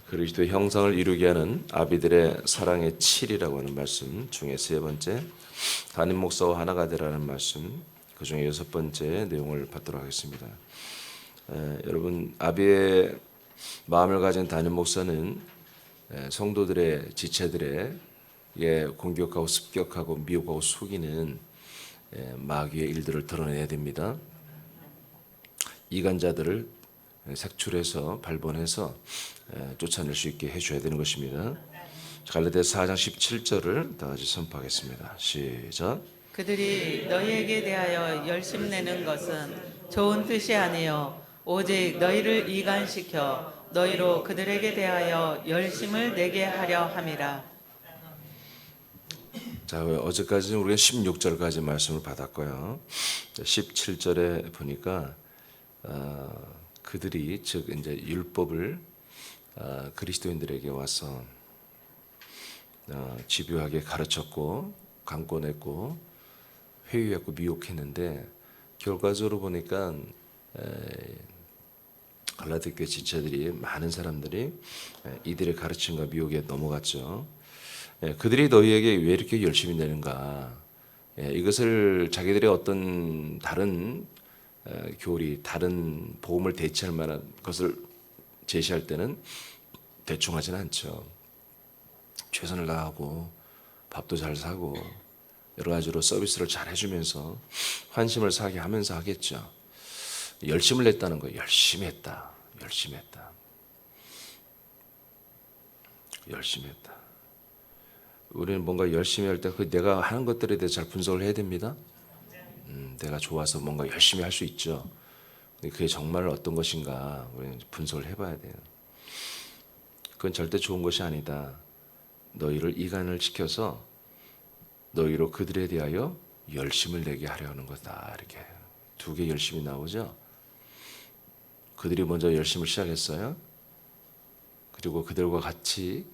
그리스도의 형상을 이루게 하는 아비들의 사랑의 7이라고 하는 말씀 중에 세 번째, 담임 목사와 하나가 되라는 말씀, 그 중에 여섯 번째 내용을 받도록 하겠습니다. 여러분, 아비의 마음을 가진 담임 목사는 성도들의 지체들의 공격하고 습격하고 미혹하고 속이는 마귀의 일들을 드러내야 됩니다. 이간자들을 색출해서 발본해서 쫓아낼 수 있게 해줘야 되는 것입니다. 갈라디아서 4장 17절을 다 같이 선포하겠습니다. 시작. 그들이 너희에게 대하여 열심 내는 것은 좋은 뜻이 아니요 오직 너희를 이간시켜 너희로 그들에게 대하여 열심을 내게 하려 함이라. 자, 어제까지는 우리가 16절까지 말씀을 받았고요. 17절에 보니까 그들이 즉 이제 율법을 그리스도인들에게 와서 집요하게 가르쳤고 강권했고 회유했고 미혹했는데 결과적으로 보니까 갈라디아 교회 지체들이 많은 사람들이 이들의 가르침과 미혹에 넘어갔죠. 그들이 너희에게 왜 이렇게 열심히 내는가? 이것을 자기들의 어떤 다른 교리, 다른 복음을 대체할 만한 것을 제시할 때는 대충 하진 않죠. 최선을 다하고 밥도 잘 사고 여러 가지로 서비스를 잘 해주면서 환심을 사게 하면서 하겠죠. 열심을 냈다는 거예요. 열심히 했다. 열심히 했다. 열심히 했다. 우리는 뭔가 열심히 할 때 내가 하는 것들에 대해서 잘 분석을 해야 됩니다. 내가 좋아서 뭔가 열심히 할 수 있죠. 그게 정말 어떤 것인가 우리는 분석을 해봐야 돼요. 그건 절대 좋은 것이 아니다. 너희를 이간을 시켜서 너희로 그들에 대하여 열심을 내게 하려 하는 거다. 이렇게 두 개 열심이 나오죠. 그들이 먼저 열심을 시작했어요. 그리고 그들과 같이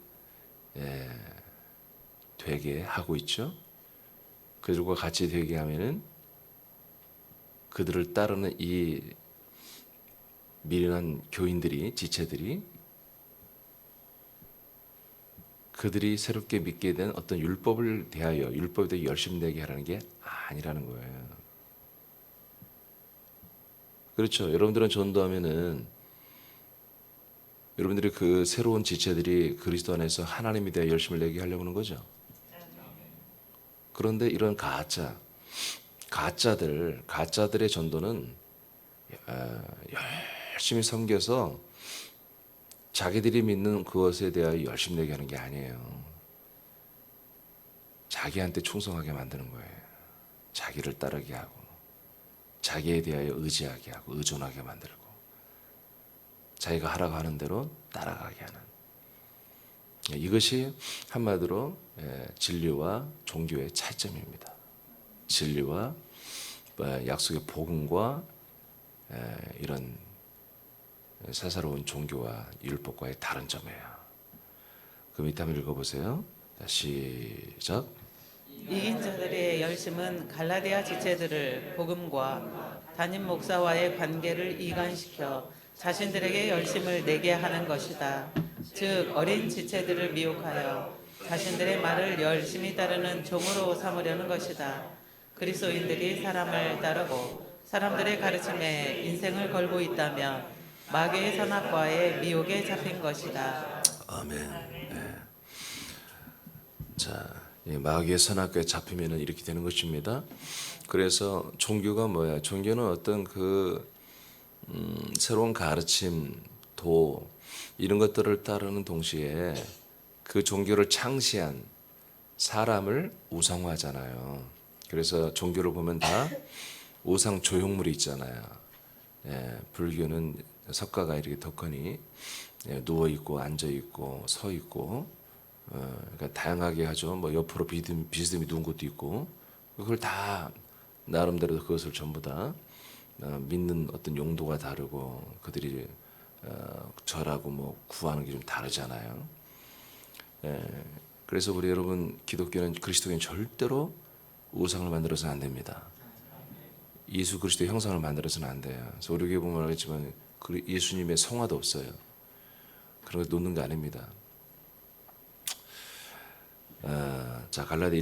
되게 하고 있죠. 그들과 같이 되게 하면은 그들을 따르는 이 미련한 교인들이, 지체들이 그들이 새롭게 믿게 된 어떤 율법을 대하여 율법에 대해 열심 내게 하라는 게 아니라는 거예요. 그렇죠. 여러분들은 전도하면은 여러분들이 그 새로운 지체들이 그리스도 안에서 하나님에 대해 열심을 내게 하려고 하는 거죠. 그런데 이런 가짜들의 전도는 열심히 섬겨서 자기들이 믿는 그것에 대하여 열심히 내게 하는 게 아니에요. 자기한테 충성하게 만드는 거예요. 자기를 따르게 하고 자기에 대하여 의지하게 하고 의존하게 만들고 자기가 하라고 하는 대로 따라가게 하는, 이것이 한마디로 진리와 종교의 차이점입니다. 진리와 약속의 복음과 이런 사사로운 종교와 율법과의 다른 점이에요. 그 밑에 한번 읽어보세요. 시작. 이긴 자들의 열심은 갈라디아 지체들을 복음과 담임 목사와의 관계를 이간시켜 자신들에게 열심을 내게 하는 것이다. 즉 어린 지체들을 미혹하여 자신들의 말을 열심히 따르는 종으로 삼으려는 것이다. 그리스도인들이 사람을 따르고 사람들의 가르침에 인생을 걸고 있다면 마귀의 선악과의 미혹에 잡힌 것이다. 아멘. 자, 마귀의 선악과에 잡히면은 이렇게 되는 것입니다. 그래서 종교가 뭐야? 종교는 어떤 새로운 가르침, 도 이런 것들을 따르는 동시에 그 종교를 창시한 사람을 우상화하잖아요. 그래서 종교를 보면 다 우상 조형물이 있잖아요. 불교는 석가가 이렇게 덕하니 누워 있고 앉아 있고 서 있고, 그러니까 다양하게 하죠. 뭐 옆으로 비스듬히 누운 것도 있고, 그걸 다 나름대로 그것을 전부 다 믿는 어떤 용도가 다르고 그들이 절하고 뭐 구하는 게 좀 다르잖아요. 그래서 우리 여러분 기독교는 그리스도교는 절대로 우상을 만들어서는 안 됩니다. 예수 그리스도의 형상을 만들어서는 안 돼요. 그래서 우리 교회 보면 알겠지만 예수님의 성화도 없어요. 그런 거 놓는 게 아닙니다. 자, 갈라디아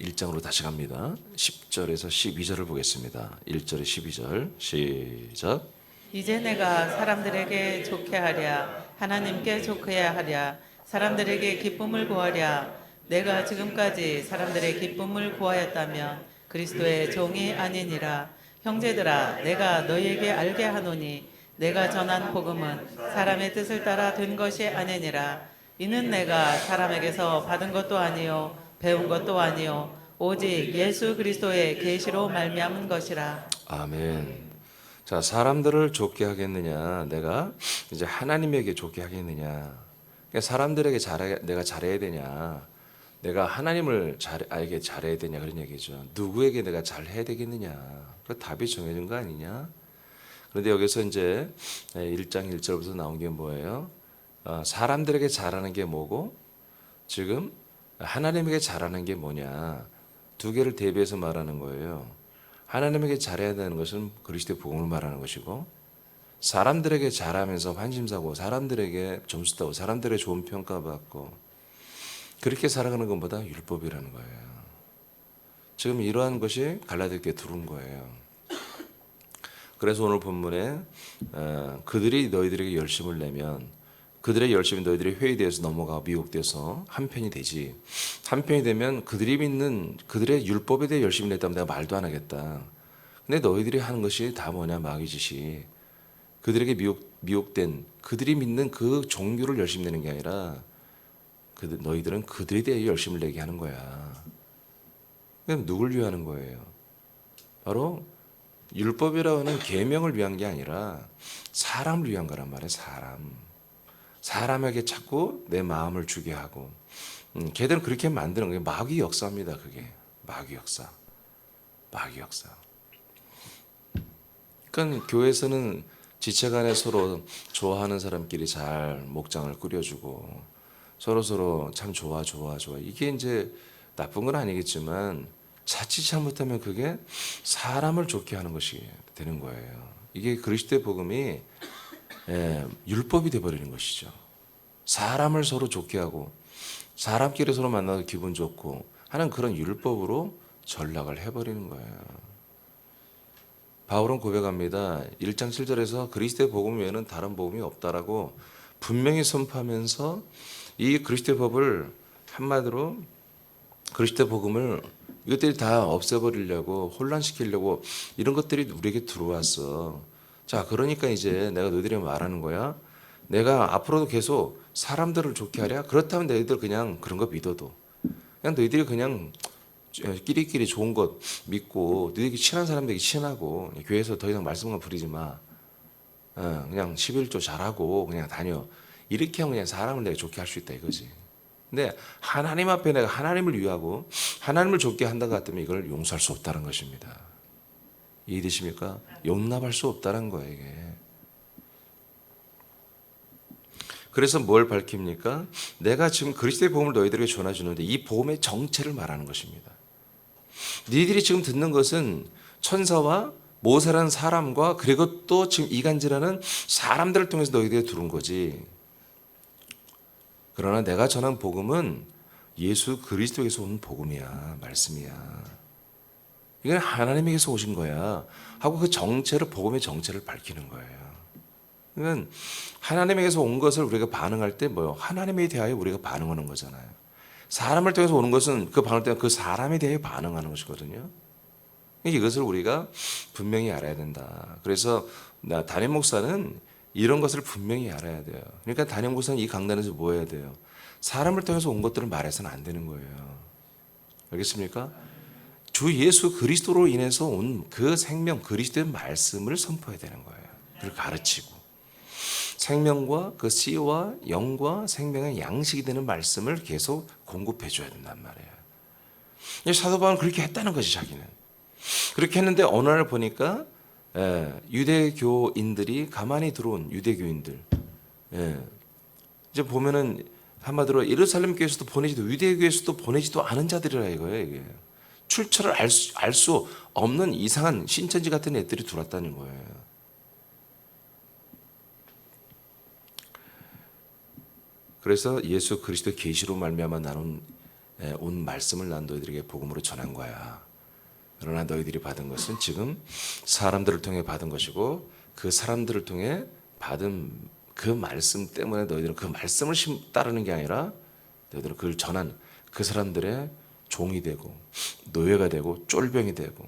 1장으로 다시 갑니다. 10절에서 12절을 보겠습니다. 1절에 12절 시작. 이제 내가 사람들에게 좋게 하랴 하나님께 좋게 하랴 사람들에게 기쁨을 구하랴 내가 지금까지 사람들의 기쁨을 구하였다면 그리스도의 종이 아니니라. 형제들아 내가 너희에게 알게 하노니 내가 전한 복음은 사람의 뜻을 따라 된 것이 아니니라. 이는 내가 사람에게서 받은 것도 아니요 배운 것도 아니요 오직 예수 그리스도의 계시로 말미암은 것이라. 아멘. 자, 사람들을 좋게 하겠느냐, 내가 이제 하나님에게 좋게 하겠느냐. 그러니까 사람들에게 내가 잘해야 되냐, 내가 하나님을 알게 잘해야 되냐, 그런 얘기죠. 누구에게 내가 잘해야 되겠느냐. 그 답이 정해진 거 아니냐. 그런데 여기서 이제 1장 1절부터 나온 게 뭐예요? 사람들에게 잘하는 게 뭐고, 지금 하나님에게 잘하는 게 뭐냐. 두 개를 대비해서 말하는 거예요. 하나님에게 잘해야 되는 것은 그리스도의 복음을 말하는 것이고, 사람들에게 잘하면서 환심사고, 사람들에게 점수 따고, 사람들의 좋은 평가받고, 그렇게 살아가는 것보다 율법이라는 거예요. 지금 이러한 것이 갈라디아 교회에 들어온 거예요. 그래서 오늘 본문에 그들이 너희들에게 열심을 내면 그들의 열심이 너희들의 회의되어서 넘어가 미혹돼서 한편이 되지. 한편이 되면 그들이 믿는 그들의 율법에 대해 열심히 냈다면 내가 말도 안 하겠다. 근데 너희들이 하는 것이 다 뭐냐, 마귀 짓이. 그들에게 미혹된 그들이 믿는 그 종교를 열심히 내는 게 아니라 너희들은 그들에 대해 열심을 내게 하는 거야. 그럼 누굴 위하는 거예요? 바로 율법이라고 하는 계명을 위한 게 아니라 사람을 위한 거란 말이에요. 사람에게 자꾸 내 마음을 주게 하고, 걔들은 그렇게 만드는 게 마귀 역사입니다. 그게 마귀 역사. 그러니까 교회에서는 지체간에 서로 좋아하는 사람끼리 잘 목장을 꾸려주고 서로 참 좋아. 이게 이제 나쁜 건 아니겠지만 자칫 잘못하면 그게 사람을 좋게 하는 것이 되는 거예요. 이게 그리스도의 복음이 율법이 되어버리는 것이죠. 사람을 서로 좋게 하고 사람끼리 서로 만나서 기분 좋고 하는 그런 율법으로 전락을 해버리는 거예요. 바울은 고백합니다. 1장 7절에서 그리스도의 복음 외에는 다른 복음이 없다라고 분명히 선포하면서 이 그리스도의 법을 한마디로 그리스도의 복음을 이것들이 다 없애버리려고 혼란시키려고 이런 것들이 우리에게 들어왔어. 자, 그러니까 이제 내가 너희들에게 말하는 거야. 내가 앞으로도 계속 사람들을 좋게 하랴? 그렇다면 너희들 그냥 그런 거 믿어도. 그냥 너희들이 그냥 끼리끼리 좋은 것 믿고 너희들이 친한 사람들에게 친하고 교회에서 더 이상 말씀만 부리지 마. 그냥 11조 잘하고 그냥 다녀. 이렇게 하면 그냥 사람을 내가 좋게 할 수 있다 이거지. 근데 하나님 앞에 내가 하나님을 위하고 하나님을 좋게 한다 같으면 이걸 용서할 수 없다는 것입니다. 이해되십니까? 용납할 수 없다는 거예요, 이게. 그래서 뭘 밝힙니까? 내가 지금 그리스도의 복음을 너희들에게 전해주는데 이 복음의 정체를 말하는 것입니다. 너희들이 지금 듣는 것은 천사와 모세라는 사람과 그리고 또 지금 이간질하는 사람들을 통해서 너희들에게 들은 거지. 그러나 내가 전한 복음은 예수 그리스도에서 온 복음이야, 말씀이야. 이건 하나님에게서 오신 거야 하고 그 정체를, 복음의 정체를 밝히는 거예요. 그러니까 하나님에게서 온 것을 우리가 반응할 때 뭐요? 하나님에 대하여 우리가 반응하는 거잖아요. 사람을 통해서 오는 것은 그 반응할 때 그 사람에 대해 반응하는 것이거든요. 이것을 우리가 분명히 알아야 된다. 그래서 담임 목사는 이런 것을 분명히 알아야 돼요. 그러니까 담임 목사는 이 강단에서 뭐 해야 돼요? 사람을 통해서 온 것들을 말해서는 안 되는 거예요. 알겠습니까? 주 예수 그리스도로 인해서 온 그 생명 그리스도의 말씀을 선포해야 되는 거예요. 그리고 가르치고 생명과 그 씨와 영과 생명의 양식이 되는 말씀을 계속 공급해 줘야 된단 말이에요. 사도 바울은 그렇게 했다는 것이 자기는. 그렇게 했는데 어느 날 보니까 유대교인들이 가만히 들어온 유대교인들 이제 보면은 한마디로 예루살렘 교회에서도 보내지도 유대교회에서도 보내지도 않은 자들이라 이거예요. 이게 출처를 알 수 없는 이상한 신천지 같은 애들이 들어왔다는 거예요. 그래서 예수 그리스도 계시로 말미암아 나눈 온 말씀을 난 너희들에게 복음으로 전한 거야. 그러나 너희들이 받은 것은 지금 사람들을 통해 받은 것이고 그 사람들을 통해 받은 그 말씀 때문에 너희들은 그 말씀을 따르는 게 아니라 너희들은 그걸 전한 그 사람들의 종이 되고 노예가 되고 쫄병이 되고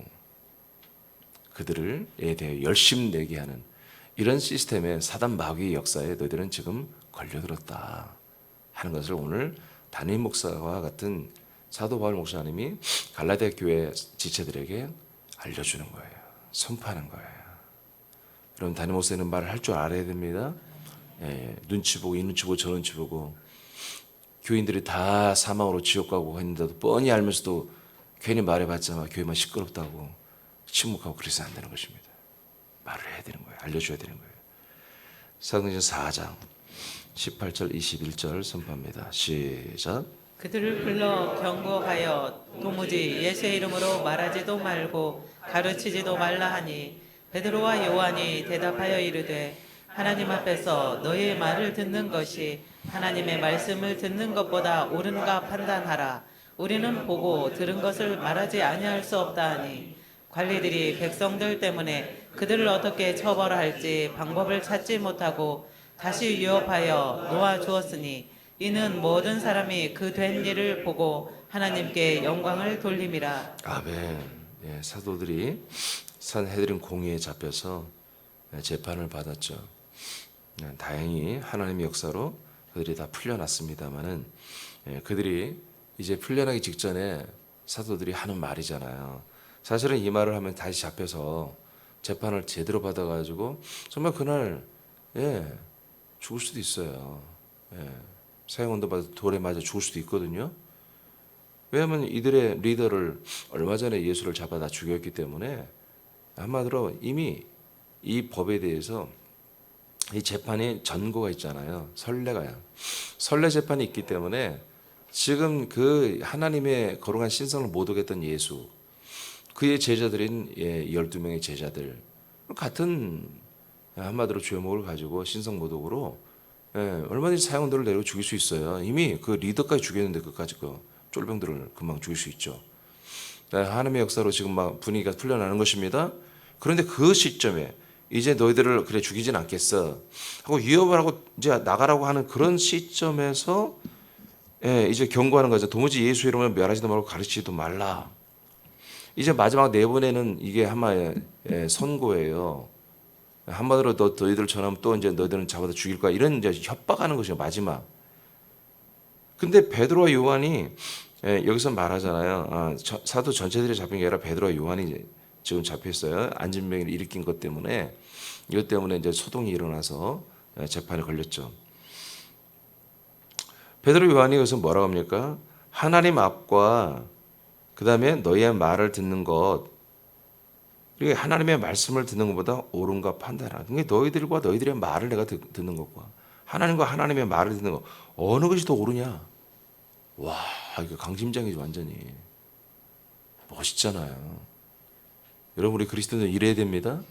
그들에 대해 열심 내게 하는 이런 시스템의 사단 마귀의 역사에 너희들은 지금 걸려들었다 하는 것을 오늘 담임 목사와 같은 사도 바울 목사님이 갈라디아 교회 지체들에게 알려주는 거예요. 선포하는 거예요. 여러분 담임 목사는 말을 할 줄 알아야 됩니다. 눈치 보고 이 눈치 보고 저 눈치 보고 교인들이 다 사망으로 지옥 가고 했는데도 뻔히 알면서도 괜히 말해봤자 교회만 시끄럽다고 침묵하고 그래서 안 되는 것입니다. 말을 해야 되는 거예요. 알려줘야 되는 거예요. 사도행전 4장 18절 21절 선포합니다. 시작. 그들을 불러 경고하여 도무지 예수의 이름으로 말하지도 말고 가르치지도 말라 하니 베드로와 요한이 대답하여 이르되 하나님 앞에서 너희의 말을 듣는 것이 하나님의 말씀을 듣는 것보다 옳은가 판단하라. 우리는 보고 들은 것을 말하지 아니할 수 없다 하니 관리들이 백성들 때문에 그들을 어떻게 처벌할지 방법을 찾지 못하고 다시 위협하여 놓아 주었으니 이는 모든 사람이 그 된 일을 보고 하나님께 영광을 돌림이라. 아멘. 사도들이 산헤드린 공의에 잡혀서 재판을 받았죠. 다행히 하나님의 역사로 그들이 다 풀려났습니다만은 그들이 이제 풀려나기 직전에 사도들이 하는 말이잖아요. 사실은 이 말을 하면 다시 잡혀서 재판을 제대로 받아가지고 정말 그날 죽을 수도 있어요. 사형원도 받아 돌에 맞아 죽을 수도 있거든요. 왜냐하면 이들의 리더를 얼마 전에 예수를 잡아다 죽였기 때문에 한마디로 이미 이 법에 대해서 이 재판이 전고가 있잖아요. 선례 재판이 있기 때문에 지금 그 하나님의 거룩한 신성을 못 오겠던 예수 그의 제자들인 12명의 제자들 같은 한마디로 죄목을 가지고 신성 모독으로 얼마든지 사형원들을 내려 죽일 수 있어요. 이미 그 리더까지 죽였는데 그까지 그 쫄병들을 금방 죽일 수 있죠. 하나님의 역사로 지금 막 분위기가 풀려나는 것입니다. 그런데 그 시점에 이제 너희들을 그래 죽이진 않겠어 하고 위협을 하고 이제 나가라고 하는 그런 시점에서 이제 경고하는 거죠. 도무지 예수 이름을 멸하지도 말고 가르치지도 말라. 이제 마지막 네 번에는 이게 하나의 선고예요. 한마디로 너희들 전하면 또 이제 너희들은 잡아다 죽일 거야. 이런 이제 협박하는 것이죠. 마지막. 근데 베드로와 요한이 여기서 말하잖아요. 사도 전체들이 잡힌 게 아니라 베드로와 요한이 지금 잡혔어요. 안진병을 일으킨 것 때문에 이것 때문에 이제 소동이 일어나서 재판에 걸렸죠. 베드로 요한이 여기서 뭐라고 합니까? 하나님 앞과 그 다음에 너희의 말을 듣는 것, 그리고 하나님의 말씀을 듣는 것보다 옳은가 판단하라. 그러니까 너희들과 너희들의 말을 내가 듣는 것과 하나님과 하나님의 말을 듣는 것 어느 것이 더 옳으냐? 와, 이거 강심장이죠 완전히. 멋있잖아요. 여러분 우리 그리스도인들 이래야 됩니다.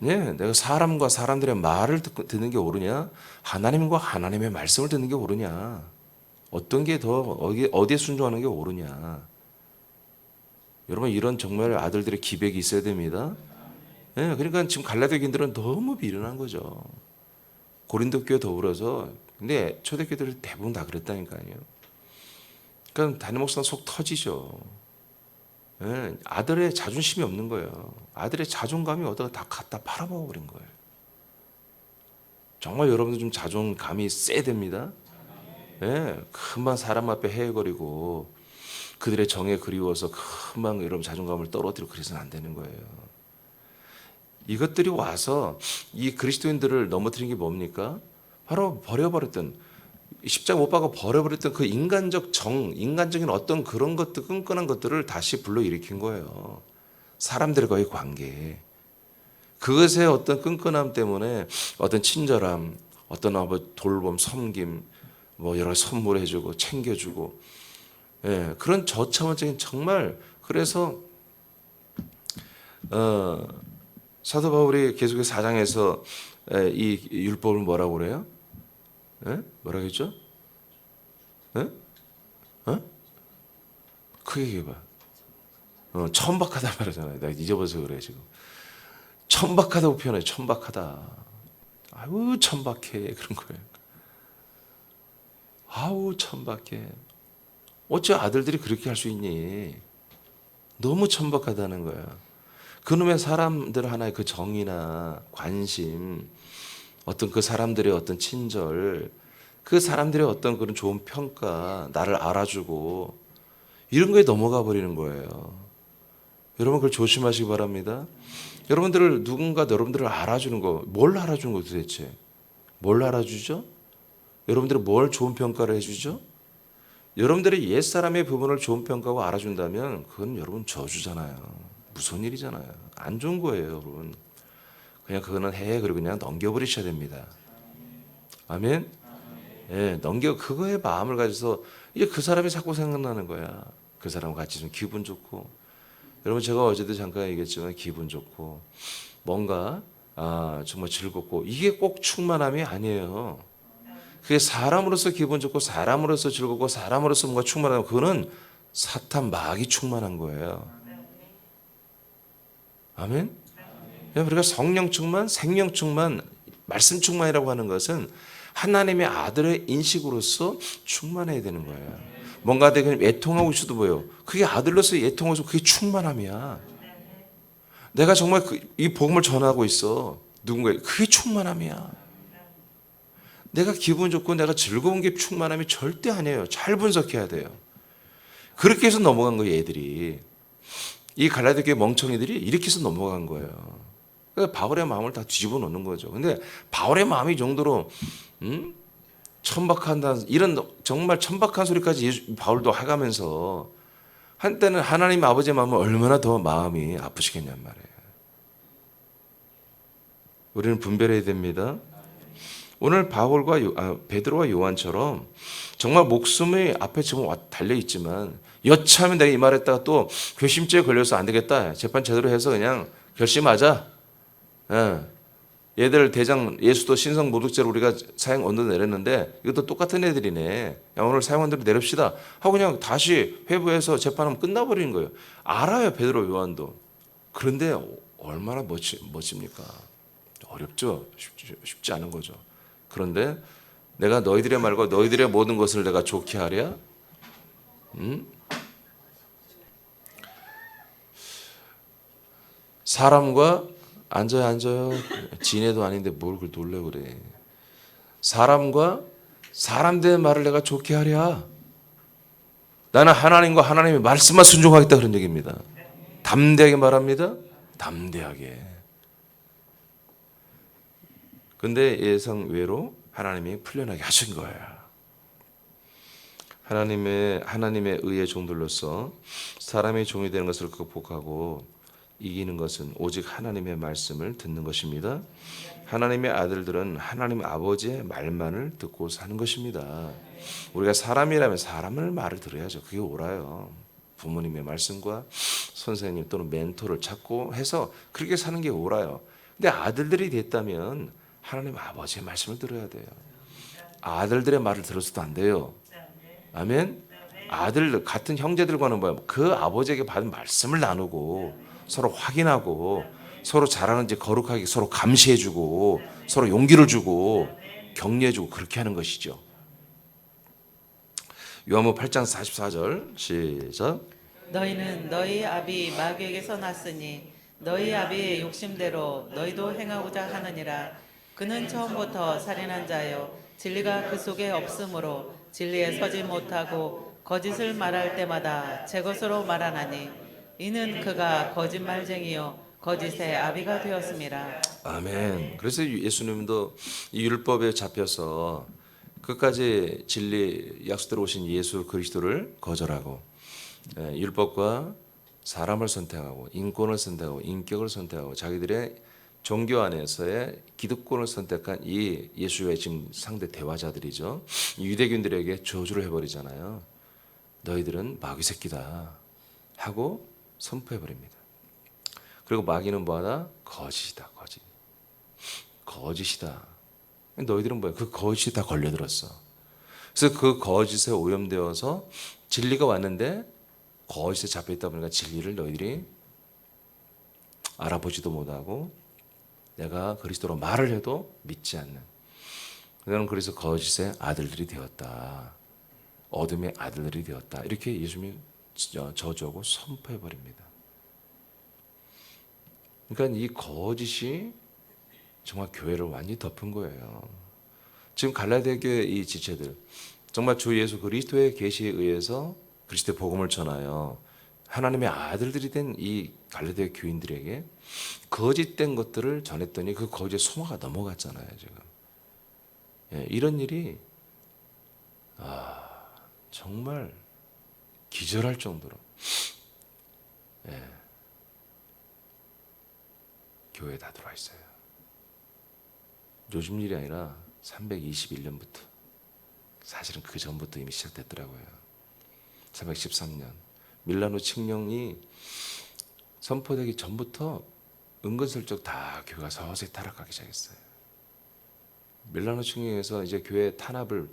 내가 사람과 사람들의 말을 듣는 게 옳으냐? 하나님과 하나님의 말씀을 듣는 게 옳으냐? 어떤 게 더 어디에 순종하는 게 옳으냐? 여러분 이런 정말 아들들의 기백이 있어야 됩니다. 그러니까 지금 갈라디아 교인들은 너무 미련한 거죠. 고린도 교회 더불어서 근데 초대교회들 대부분 다 그랬다니까요. 그러니까 담임 목사는 속 터지죠. 아들의 자존심이 없는 거예요. 아들의 자존감이 어디가 다 갖다 팔아먹어 버린 거예요. 정말 여러분들 좀 자존감이 세야 됩니다. 금방 사람 앞에 헤어거리고 그들의 정에 그리워서 금방 여러분 자존감을 떨어뜨리고 그래서는 안 되는 거예요. 이것들이 와서 이 그리스도인들을 넘어뜨린 게 뭡니까? 바로 버려버렸던 십자가 못 박아 버려버렸던 그 인간적인 어떤 그런 것들 끈끈한 것들을 다시 불러일으킨 거예요. 사람들과의 관계. 그것의 어떤 끈끈함 때문에 어떤 친절함, 어떤 돌봄, 섬김, 뭐 여러 선물해주고 챙겨주고, 그런 저차원적인 정말 그래서 사도 바울이 계속해서 4장에서 이 율법을 뭐라고 그래요? 뭐라고 했죠? 어? 어? 크게 얘기해봐. 천박하다 말하잖아요. 내가 잊어버려서 그래 지금. 천박하다고 표현해. 천박하다. 아유 천박해 그런 거예요. 아우 천박해. 어째 아들들이 그렇게 할 수 있니? 너무 천박하다는 거야. 그놈의 사람들 하나의 그 정의나 관심, 어떤 그 사람들의 어떤 친절, 그 사람들의 어떤 그런 좋은 평가, 나를 알아주고 이런 거에 넘어가 버리는 거예요. 여러분 그걸 조심하시기 바랍니다. 여러분들을 누군가 여러분들을 알아주는 거, 뭘 알아주는 거 도대체? 뭘 알아주죠? 여러분들이 뭘 좋은 평가를 해주죠? 여러분들의 옛사람의 부분을 좋은 평가하고 알아준다면 그건 여러분 저주잖아요. 무서운 일이잖아요. 안 좋은 거예요, 여러분. 그냥 그거는 그리고 그냥 넘겨버리셔야 됩니다. 아멘? 예, 그거에 마음을 가져서 이제 그 사람이 자꾸 생각나는 거야. 그 사람과 같이 좀 기분 좋고. 여러분 제가 어제도 잠깐 얘기했지만 기분 좋고 뭔가 정말 즐겁고 이게 꼭 충만함이 아니에요. 그게 사람으로서 기분 좋고 사람으로서 즐겁고 사람으로서 뭔가 충만하면 그거는 사탄 마귀 충만한 거예요. 아멘? 우리가 성령 충만, 생명 충만, 말씀 충만이라고 하는 것은 하나님의 아들의 인식으로서 충만해야 되는 거예요. 뭔가 되게 애통하고 있어도 뭐예요? 그게 아들로서 애통하고 그게 충만함이야. 내가 정말 이 복음을 전하고 있어. 누군가에 그게 충만함이야. 내가 기분 좋고 내가 즐거운 게 충만함이 절대 아니에요. 잘 분석해야 돼요. 그렇게 해서 넘어간 거예요, 얘들이. 이 갈라디아 교회 멍청이들이 이렇게 해서 넘어간 거예요. 그러니까 바울의 마음을 다 뒤집어 놓는 거죠. 근데 바울의 마음이 이 정도로 천박한다 이런 정말 천박한 소리까지 바울도 해가면서 한때는 하나님 아버지의 마음은 얼마나 더 마음이 아프시겠냔 말이에요. 우리는 분별해야 됩니다. 오늘 베드로와 요한처럼 정말 목숨이 앞에 지금 달려 있지만 여차하면 내가 이 말했다가 또 괘씸죄에 걸려서 안 되겠다. 재판 제대로 해서 그냥 결심하자. 얘들 대장 예수도 신성 모독죄로 우리가 사형 언도 내렸는데 이것도 똑같은 애들이네. 야, 오늘 사형 언도를 내립시다 하고 그냥 다시 회부해서 재판하면 끝나버리는 거예요. 알아요, 베드로 요한도. 그런데 얼마나 멋집니까? 어렵죠. 쉽지 않은 거죠. 그런데 내가 너희들의 말과 너희들의 모든 것을 내가 좋게 하랴? 사람과 앉아요. 지네도 아닌데 뭘 그걸 놀래 그래. 사람과 사람들의 말을 내가 좋게 하랴. 나는 하나님과 하나님의 말씀만 순종하겠다 그런 얘기입니다. 담대하게 말합니다. 담대하게. 근데 예상외로 하나님이 풀려나게 하신 거예요. 하나님의 의의 종들로서 사람의 종이 되는 것을 극복하고 이기는 것은 오직 하나님의 말씀을 듣는 것입니다. 하나님의 아들들은 하나님 아버지의 말만을 듣고 사는 것입니다. 우리가 사람이라면 사람의 말을 들어야죠. 그게 옳아요. 부모님의 말씀과 선생님 또는 멘토를 찾고 해서 그렇게 사는 게 옳아요. 근데 아들들이 됐다면 하나님 아버지의 말씀을 들어야 돼요. 아들들의 말을 들어서도 안 돼요. 아멘. 아들 같은 형제들과는 뭐야? 그 아버지에게 받은 말씀을 나누고 서로 확인하고 서로 잘하는지 거룩하게 서로 감시해주고 서로 용기를 주고 격려해주고 그렇게 하는 것이죠. 요한복음 8장 44절 시작. 너희는 너희 아비 마귀에게서 났으니 너희 아비의 욕심대로 너희도 행하고자 하느니라. 그는 처음부터 살인한 자요 진리가 그 속에 없으므로 진리에 서지 못하고 거짓을 말할 때마다 제 것으로 말하나니 이는 그가 거짓말쟁이요 거짓의 아비가 되었습니다. 아멘. 그래서 예수님도 이 율법에 잡혀서 끝까지 진리 약속대로 오신 예수 그리스도를 거절하고 율법과 사람을 선택하고 인권을 선택하고 인격을 선택하고 자기들의 종교 안에서의 기득권을 선택한 이 예수의 지금 상대 대화자들이죠. 유대인들에게 저주를 해버리잖아요. 너희들은 마귀 새끼다 하고 선포해버립니다. 그리고 마귀는 뭐하다? 거짓이다. 거짓이다. 너희들은 뭐야? 그 거짓이 다 걸려들었어. 그래서 그 거짓에 오염되어서 진리가 왔는데 거짓에 잡혀있다 보니까 진리를 너희들이 알아보지도 못하고 내가 그리스도로 말을 해도 믿지 않는, 너는 그래서 거짓의 아들들이 되었다, 어둠의 아들들이 되었다, 이렇게 예수님이 저주하고 선포해 버립니다. 그러니까 이 거짓이 정말 교회를 완전히 덮은 거예요. 지금 갈라디아 교회 이 지체들, 정말 주 예수 그리스도의 계시에 의해서 그리스도의 복음을 전하여 하나님의 아들들이 된 이 갈라디아 교인들에게 거짓된 것들을 전했더니 그 거짓의 소마가 넘어갔잖아요, 지금. 예, 이런 일이 정말 기절할 정도로 교회에 다 들어와 있어요. 요즘 일이 아니라 321년부터, 사실은 그 전부터 이미 시작됐더라고요. 313년 밀라노 칙령이 선포되기 전부터 은근슬쩍 다 교회가 서서히 타락하기 시작했어요. 밀라노 칙령에서 이제 교회 탄압을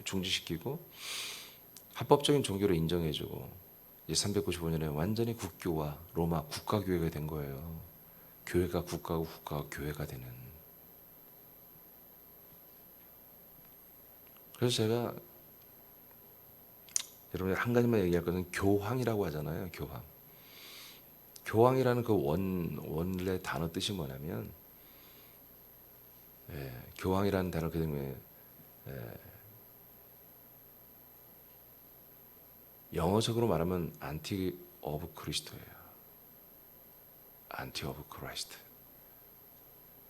중지시키고 합법적인 종교를 인정해주고 이제 395년에 완전히 국교와 로마 국가교회가 된 거예요. 교회가 국가고 국가가 교회가 되는. 그래서 제가 여러분 한 가지만 얘기할 것은 교황이라고 하잖아요. 교황. 교황이라는 그 원래 단어 뜻이 뭐냐면, 교황이라는 단어 그 다음에 영어적으로 말하면 안티 오브 크리스토예요. 안티 오브 크라이스트.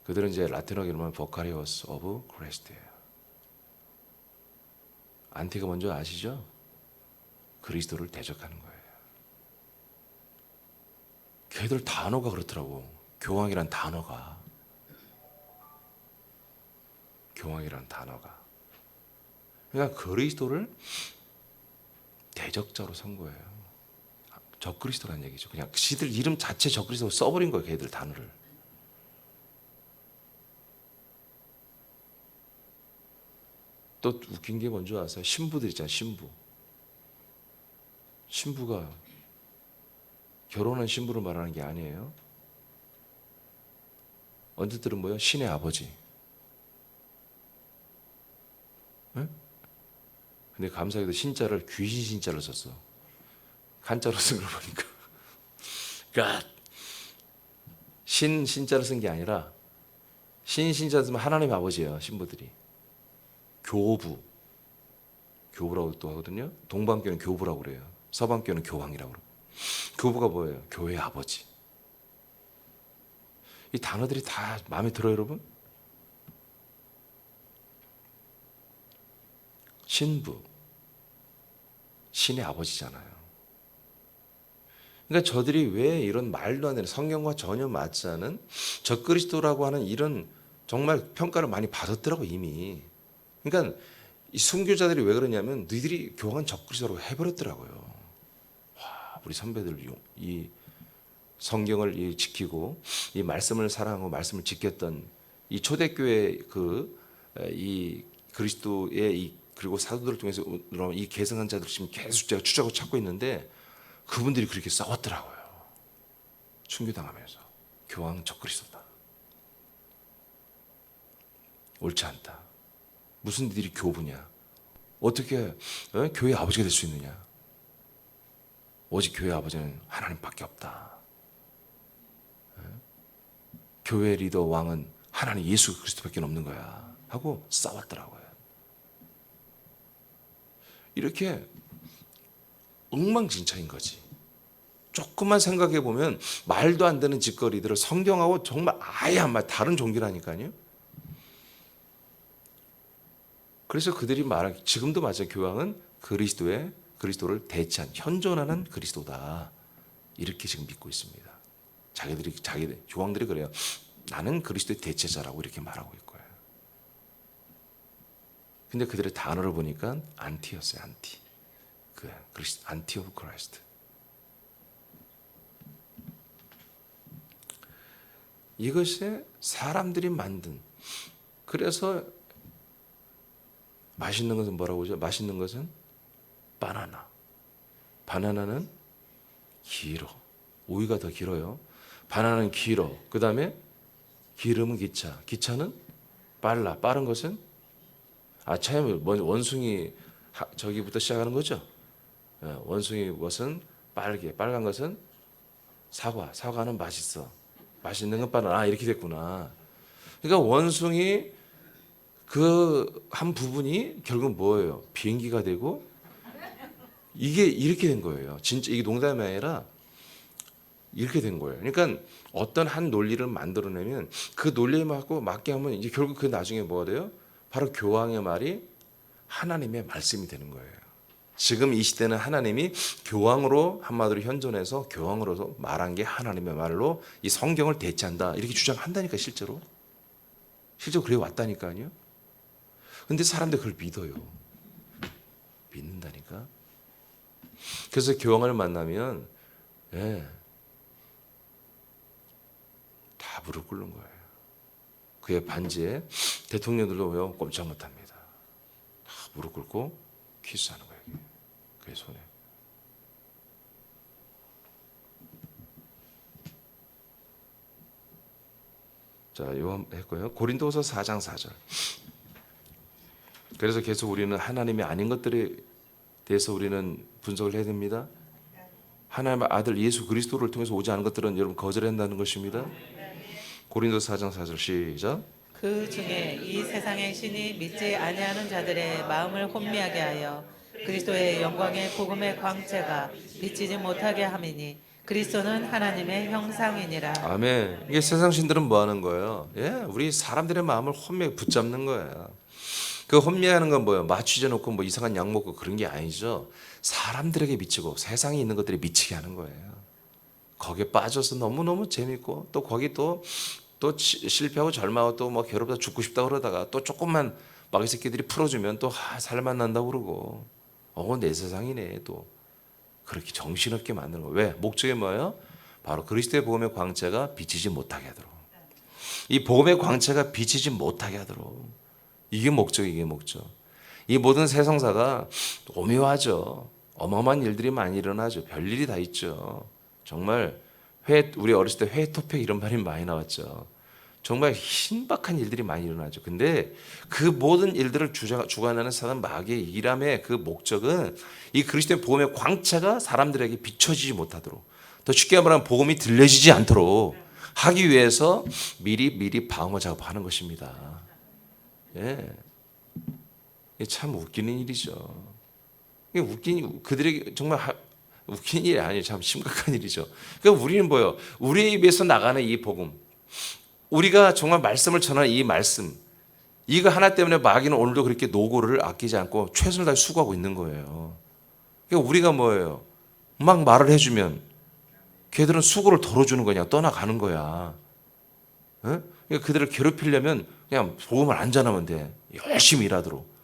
그들은 이제 라틴어 이름은 보카리오스 오브 크라이스트예요. 안티가 먼저 아시죠? 그리스도를 대적하는 거예요. 걔들 단어가 그렇더라고. 교황이란 단어가. 교황이란 단어가. 그러니까 그리스도를 대적자로 선 거예요. 적그리스도란 얘기죠. 그냥 지들 이름 자체 적그리스도 써버린 거예요. 걔들 단어를. 또 웃긴 게 뭔지 아세요? 신부들 있잖아요. 신부가 결혼한 신부를 말하는 게 아니에요. 언제들은 뭐예요? 신의 아버지. 네? 근데 감사하게도 신자를 귀신 신자로 썼어. 한자로 쓴 걸 보니까. 그러니까 신자로 쓴 게 아니라 신자 쓰면 하나님 아버지예요. 신부들이. 교부라고 또 하거든요. 동방교는 교부라고 그래요. 서방교는 교황이라고 그래요. 교부가 뭐예요? 교회의 아버지. 이 단어들이 다 마음에 들어요, 여러분? 신부, 신의 아버지잖아요. 그러니까 저들이 왜 이런 말도 안 되는, 성경과 전혀 맞지 않은 적그리스도라고 하는 이런 정말 평가를 많이 받았더라고 이미. 그러니까 이 순교자들이 왜 그러냐면 너희들이 교황은 적그리스도라고 해버렸더라고요. 와, 우리 선배들 이 성경을 지키고 이 말씀을 사랑하고 말씀을 지켰던 이 초대교회 이 그리스도의 그리고 사도들을 통해서 이 계승한 자들 지금 계속 제가 추적하고 찾고 있는데 그분들이 그렇게 싸웠더라고요. 순교당하면서 교황 적그리스도다. 옳지 않다. 무슨 니들이 교부냐? 어떻게 교회 아버지가 될 수 있느냐? 오직 교회 아버지는 하나님밖에 없다. 교회 리더 왕은 하나님 예수 그리스도밖에 없는 거야 하고 싸웠더라고요. 이렇게 엉망진창인 거지. 조금만 생각해 보면 말도 안 되는 짓거리들을 성경하고 정말 아예 다른 종교라니까요. 그래서 그들이 말한, 지금도 맞아요. 교황은 그리스도를 대체한, 현존하는 그리스도다. 이렇게 지금 믿고 있습니다. 교황들이 그래요. 나는 그리스도의 대체자라고 이렇게 말하고 있고요. 근데 그들의 단어를 보니까 안티였어요. 안티. 안티 오브 크라이스트. 이것이 사람들이 만든, 그래서 맛있는 것은 뭐라고 하죠? 맛있는 것은 바나나. 바나나는 길어. 우유가 더 길어요. 바나나는 길어. 그 다음에 기름은 기차. 기차는 빨라. 빠른 것은 참 원숭이 저기부터 시작하는 거죠. 원숭이 것은 빨개. 빨간 것은 사과. 사과는 맛있어. 맛있는 건 바나나. 이렇게 됐구나. 그러니까 원숭이 그 한 부분이 결국 뭐예요? 비행기가 되고 이게 이렇게 된 거예요. 진짜 이게 농담이 아니라 이렇게 된 거예요. 그러니까 어떤 한 논리를 만들어내면 그 논리에 맞게 하면 이제 결국 그 나중에 뭐가 돼요? 바로 교황의 말이 하나님의 말씀이 되는 거예요. 지금 이 시대는 하나님이 교황으로 한마디로 현존해서 교황으로서 말한 게 하나님의 말로 이 성경을 대체한다 이렇게 주장한다니까 실제로 그래 왔다니까요. 근데 사람들 그걸 믿어요. 믿는다니까. 그래서 교황을 만나면 다 무릎 꿇는 거예요. 그의 반지에 대통령들도 왜 꼼짝 못합니다. 다 무릎 꿇고 키스하는 거예요. 그의 손에. 자, 요 했고요. 고린도서 4장 4절. 그래서 계속 우리는 하나님이 아닌 것들에 대해서 우리는 분석을 해야 됩니다. 하나님의 아들 예수 그리스도를 통해서 오지 않은 것들은 여러분 거절한다는 것입니다. 고린도서 4장 4절 시작. 그 중에 이 세상의 신이 믿지 아니하는 자들의 마음을 혼미하게 하여 그리스도의 영광의 복음의 광채가 비치지 못하게 함이니 그리스도는 하나님의 형상이니라. 아멘. 이게 세상 신들은 뭐 하는 거예요? 우리 사람들의 마음을 혼미하게 붙잡는 거예요. 그 혼미하는 건 뭐예요? 맞추지 놓고 뭐 이상한 약 먹고 그런 게 아니죠. 사람들에게 미치고 세상에 있는 것들이 미치게 하는 거예요. 거기에 빠져서 너무너무 재밌고 또 거기 또 실패하고 절망하고 또 뭐 괴롭다 죽고 싶다 그러다가 또 조금만 마귀 새끼들이 풀어주면 또 살만 난다고 그러고 내 세상이네 또 그렇게 정신없게 만드는 거예요. 왜? 목적이 뭐예요? 바로 그리스도의 복음의 광채가 비치지 못하게 하도록. 이 복음의 광채가 비치지 못하게 하도록. 이게 목적이에요. 목적. 이 모든 세상사가 오묘하죠. 어마어마한 일들이 많이 일어나죠. 별일이 다 있죠. 정말 우리 어렸을 때 회토팩 이런 말이 많이 나왔죠. 정말 신박한 일들이 많이 일어나죠. 근데 그 모든 일들을 주관하는 사람 마귀의 일함의 그 목적은 이 그리스도의 복음의 광채가 사람들에게 비춰지지 못하도록, 더 쉽게 말하면 복음이 들려지지 않도록 하기 위해서 미리 방어 작업하는 것입니다. 참 웃기는 일이죠. 그들에게 정말 웃긴 일이 아니에요. 참 심각한 일이죠. 그러니까 우리는 뭐예요? 우리의 입에서 나가는 이 복음, 우리가 정말 말씀을 전하는 이 말씀, 이거 하나 때문에 마귀는 오늘도 그렇게 노고를 아끼지 않고 최선을 다해 수고하고 있는 거예요. 그러니까 우리가 뭐예요? 막 말을 해주면 걔들은 수고를 덜어주는 거냐, 떠나가는 거야. 그러니까 그들을 괴롭히려면 그냥 복음을 안 전하면 돼. 열심히 일하도록.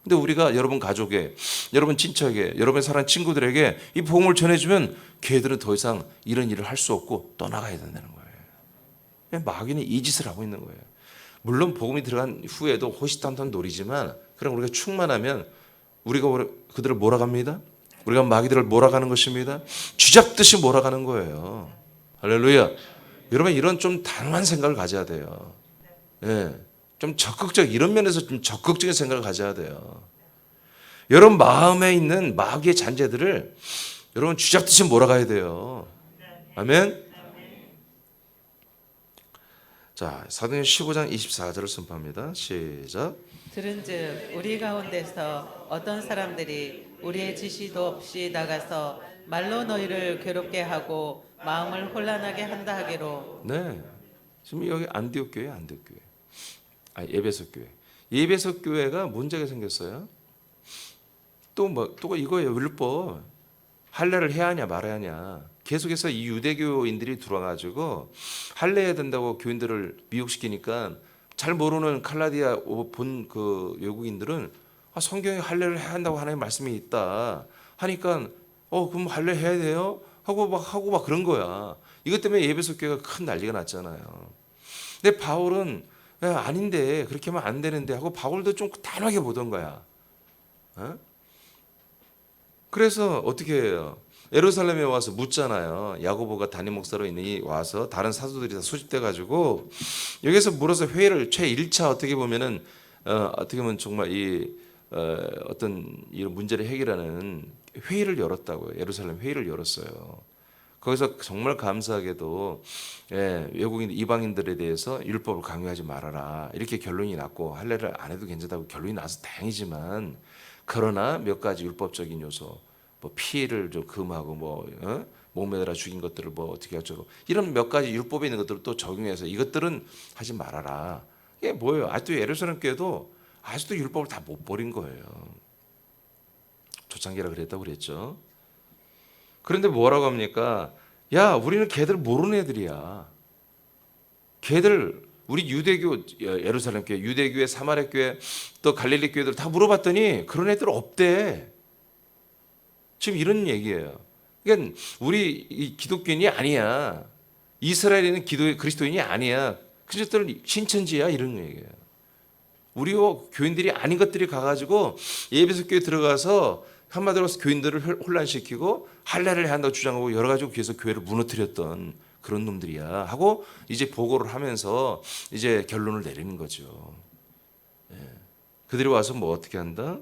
근데 우리가 여러분 가족에, 여러분 친척에, 여러분 사랑하는 친구들에게 이 복음을 전해주면 걔들은 더 이상 이런 일을 할 수 없고 떠나가야 된다는 거예요. 마귀는 이 짓을 하고 있는 거예요. 물론 복음이 들어간 후에도 호시탐탐 노리지만, 그럼 우리가 충만하면 우리가 그들을 몰아갑니다. 우리가 마귀들을 몰아가는 것입니다. 쥐잡듯이 몰아가는 거예요. 할렐루야. 여러분 이런 좀 단호한 생각을 가져야 돼요. 좀 적극적, 이런 면에서 좀 적극적인 생각을 가져야 돼요. 여러분 마음에 있는 마귀의 잔재들을 여러분 쥐잡듯이 몰아가야 돼요. 아멘. 자, 사도행전 15장 24절을 선포합니다. 시작. 들은즉 우리 가운데서 어떤 사람들이 우리의 지시도 없이 나가서 말로 너희를 괴롭게 하고 마음을 혼란하게 한다 하기로. 네, 지금 여기 안디옥 교회, 에베소 교회. 에베소 교회가 문제가 생겼어요. 또 이거예요. 율법 할례를 해야 하냐 말아야 하냐. 계속해서 이 유대교인들이 들어와가지고 할례해야 된다고 교인들을 미혹시키니까 잘 모르는 칼라디아 본 그 외국인들은 성경에 할례를 해야 한다고 하나님의 말씀이 있다 하니까 그럼 할례 해야 돼요? 하고 막 그런 거야. 이것 때문에 에베소 교회가 큰 난리가 났잖아요. 근데 바울은 아닌데 그렇게 하면 안 되는데 하고 바울도 좀 단호하게 보던 거야. 어? 그래서 어떻게 해요? 예루살렘에 와서 묻잖아요. 야고보가 담임 목사로 있는 와서 다른 사도들이 다 소집돼 가지고 여기서 물어서 회의를 최 1차 어떻게 보면은 어떻게 보면 정말 어떤 이런 문제를 해결하는 회의를 열었다고요. 예루살렘 회의를 열었어요. 거기서 정말 감사하게도 외국인 이방인들에 대해서 율법을 강요하지 말아라 이렇게 결론이 났고 할례를 안 해도 괜찮다고 결론이 나서 다행이지만 그러나 몇 가지 율법적인 요소 뭐 피해를 좀 금하고 목매달아 죽인 것들을 뭐 어떻게 하죠 이런 몇 가지 율법에 있는 것들을 또 적용해서 이것들은 하지 말아라. 이게 뭐예요? 아직도 예루살렘 교회도 아직도 율법을 다 못 버린 거예요. 초창기라 그랬다고 그랬죠. 그런데 뭐라고 합니까? 야, 우리는 걔들 모르는 애들이야. 걔들 우리 유대교 예루살렘 교회, 유대교회, 사마리아 교회, 또 갈릴리 교회들 다 물어봤더니 그런 애들 없대. 지금 이런 얘기예요. 그러니까 우리 이 기독교인이 아니야. 이스라엘에는 그리스도인이 아니야. 그들은 신천지야 이런 얘기예요. 우리 교인들이 아닌 것들이 가가지고 예배소 교회 들어가서 한마디로 교인들을 혼란시키고 할례를 한다고 주장하고 여러 가지 계속 교회를 무너뜨렸던 그런 놈들이야 하고 이제 보고를 하면서 이제 결론을 내리는 거죠. 그들이 와서 뭐 어떻게 한다?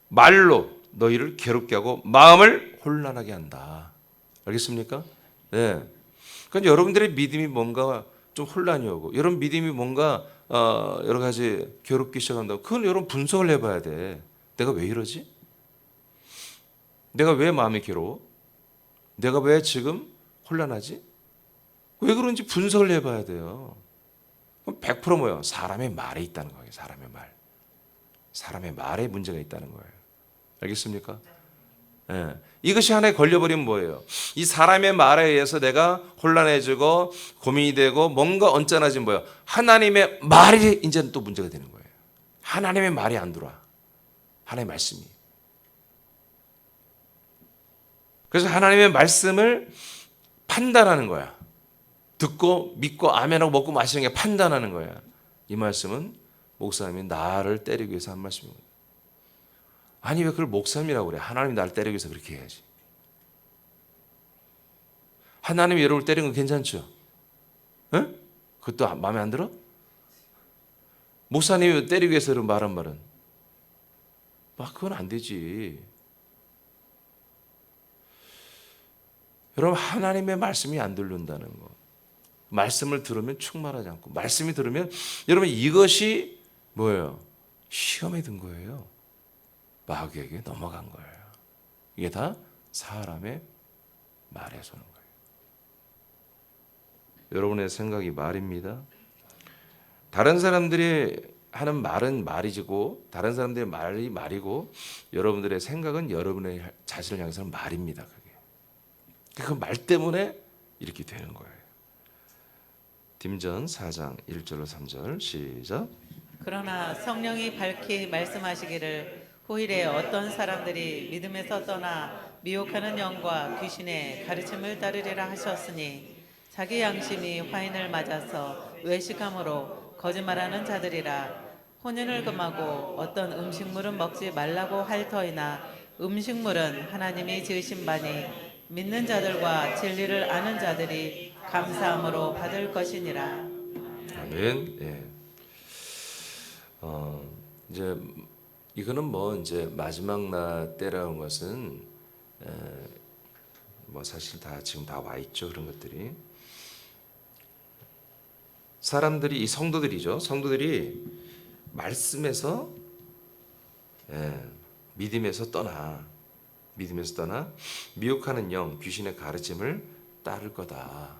말로 너희를 괴롭게 하고 마음을 혼란하게 한다. 알겠습니까? 네. 그러니까 여러분들의 믿음이 뭔가 좀 혼란이 오고 여러분 믿음이 뭔가 여러 가지 괴롭기 시작한다고 그건 여러분 분석을 해봐야 돼. 내가 왜 이러지? 내가 왜 마음이 괴로워? 내가 왜 지금 혼란하지? 왜 그런지 분석을 해봐야 돼요. 그럼 100% 뭐예요? 사람의 말에 있다는 거예요. 사람의 말. 사람의 말에 문제가 있다는 거예요. 알겠습니까? 예. 이것이 하나에 걸려버리면 뭐예요? 이 사람의 말에 의해서 내가 혼란해지고 고민이 되고 뭔가 언짢아진 뭐예요? 하나님의 말이 이제는 또 문제가 되는 거예요. 하나님의 말이 안 들어와. 하나님의 말씀이. 그래서 하나님의 말씀을 판단하는 거야. 듣고 믿고 아멘하고 먹고 마시는 게 판단하는 거야. 이 말씀은 목사님이 나를 때리기 위해서 한 말씀입니다. 아니 왜 그걸 목사님이라고 그래? 하나님이 나를 때리기 위해서 그렇게 해야지. 하나님이 여러분을 때리는 건 괜찮죠? 응? 그것도 마음에 안 들어? 목사님이 때리기 위해서 말한 말은 그건 안 되지. 여러분 하나님의 말씀이 안 들린다는 거. 말씀을 들으면 충만하지 않고 말씀이 들으면 여러분 이것이 뭐예요? 시험에 든 거예요. 마귀에게 넘어간 거예요. 이게 다 사람의 말에서 오는 거예요. 여러분의 생각이 말입니다. 다른 사람들이 하는 말은 말이고 다른 사람들의 말이 말이고 여러분들의 생각은 여러분의 자신을 향해서는 말입니다. 그 말 때문에 이렇게 되는 거예요. 딤전 4장 1절로 3절 시작. 그러나 성령이 밝히 말씀하시기를 후일에 어떤 사람들이 믿음에서 떠나 미혹하는 영과 귀신의 가르침을 따르리라 하셨으니 자기 양심이 화인을 맞아서 외식함으로 거짓말하는 자들이라. 혼인을 금하고 어떤 음식물은 먹지 말라고 할 터이나 음식물은 하나님이 지으신 바니 믿는 자들과 진리를 아는 자들이 감사함으로 받을 것이니라. 아멘. 예. 이제 이거는 뭐 이제 마지막 날 때라는 것은 뭐 사실 다 지금 다 와 있죠. 그런 것들이 사람들이 이 성도들이죠. 성도들이 말씀에서 믿음에서 떠나 미혹하는 영 귀신의 가르침을 따를 거다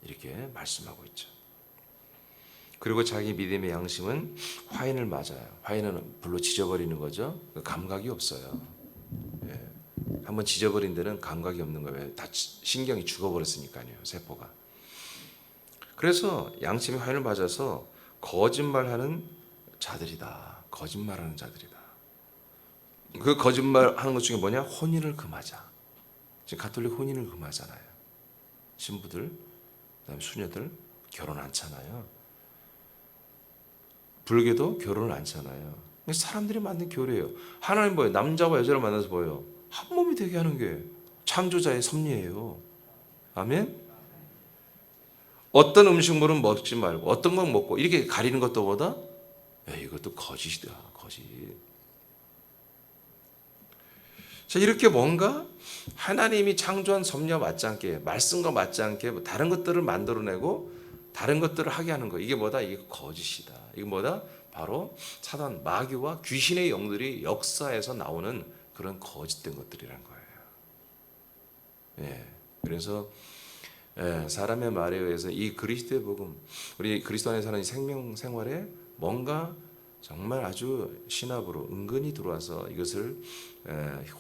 이렇게 말씀하고 있죠. 그리고 자기 믿음의 양심은 화인을 맞아요. 화인은 불로 지져버리는 거죠. 감각이 없어요. 한번 지져버린 데는 감각이 없는 거예요. 다 신경이 죽어버렸으니까요. 세포가. 그래서 양심이 화인을 맞아서 거짓말하는 자들이다. 거짓말하는 자들이다. 그 거짓말하는 것 중에 뭐냐? 혼인을 금하자. 지금 가톨릭 혼인을 금하잖아요. 신부들, 그다음에 수녀들 결혼 않잖아요. 불교도 결혼을 않잖아요. 사람들이 만든 교례예요. 하나님 뭐예요? 남자와 여자를 만나서 뭐예요? 한 몸이 되게 하는 게 창조자의 섭리예요. 아멘. 어떤 음식물은 먹지 말고 어떤 건 먹고 이렇게 가리는 것보다 이것도 거짓이다. 거짓. 자, 이렇게 뭔가 하나님이 창조한 섭리와 맞지 않게 말씀과 맞지 않게 뭐 다른 것들을 만들어내고 다른 것들을 하게 하는 거. 이게 뭐다? 이게 거짓이다. 이게 뭐다? 바로 사단 마귀와 귀신의 영들이 역사에서 나오는 그런 거짓된 것들이란 거예요. 예. 그래서 사람의 말에 의해서 이 그리스도의 복음, 우리 그리스도 안에 사는 생명 생활에 뭔가 정말 아주 신압으로 은근히 들어와서 이것을